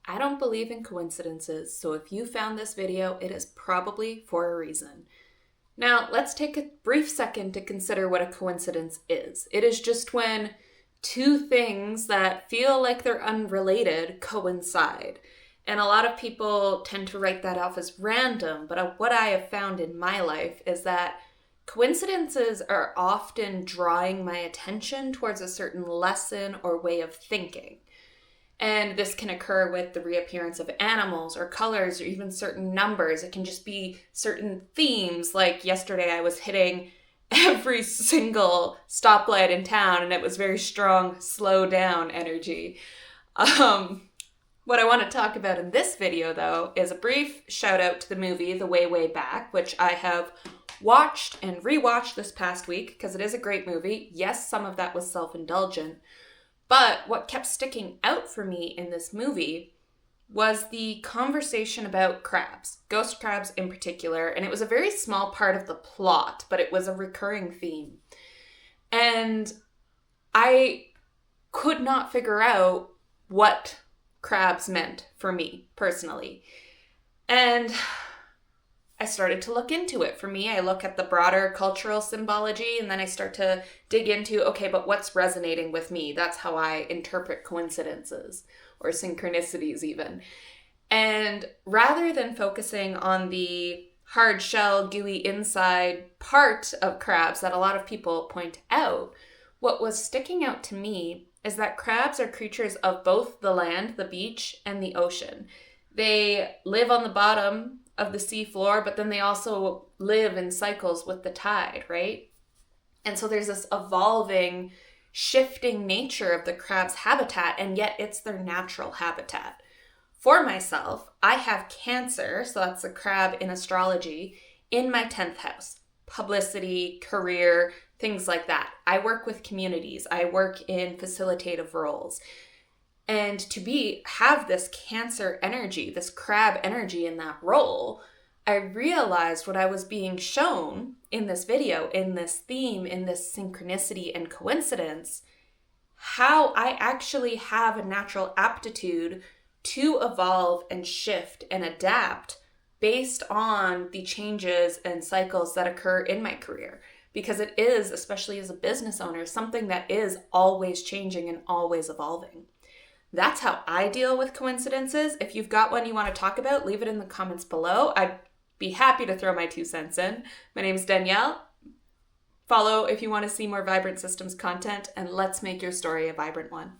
I don't believe in coincidences, so if you found this video, it is probably for a reason. Now, let's take a brief second to consider what a coincidence is. It is just when two things that feel like they're unrelated coincide. And a lot of people tend to write that off as random, but what I have found in my life is that coincidences are often drawing my attention towards a certain lesson or way of thinking. And this can occur with the reappearance of animals or colors or even certain numbers. It can just be certain themes. Like yesterday I was hitting every single stoplight in town and it was very strong, slow down energy. What I want to talk about in this video, though, is a brief shout out to the movie The Way, Way Back, which I have watched and rewatched this past week because it is a great movie. Yes, some of that was self-indulgent. But what kept sticking out for me in this movie was the conversation about crabs, ghost crabs in particular, and it was a very small part of the plot, but it was a recurring theme. And I could not figure out what crabs meant for me personally. And I started to look into it. For me, I look at the broader cultural symbology and then I start to dig into, okay, but what's resonating with me? That's how I interpret coincidences or synchronicities even. And rather than focusing on the hard shell, gooey inside part of crabs that a lot of people point out, what was sticking out to me is that crabs are creatures of both the land, the beach, and the ocean. They live on the bottom of the seafloor, but then they also live in cycles with the tide, right? And so there's this evolving, shifting nature of the crab's habitat, and yet it's their natural habitat. For myself, I have Cancer, so that's a crab in astrology, in my 10th house. Publicity, career, things like that. I work with communities. I work in facilitative roles. And to have this Cancer energy, this crab energy in that role, I realized what I was being shown in this video, in this theme, in this synchronicity and coincidence, how I actually have a natural aptitude to evolve and shift and adapt based on the changes and cycles that occur in my career. Because it is, especially as a business owner, something that is always changing and always evolving. That's how I deal with coincidences. If you've got one you want to talk about, leave it in the comments below. I'd be happy to throw my 2 cents in. My name is Danielle. Follow if you want to see more Vibrant Systems content, and let's make your story a vibrant one.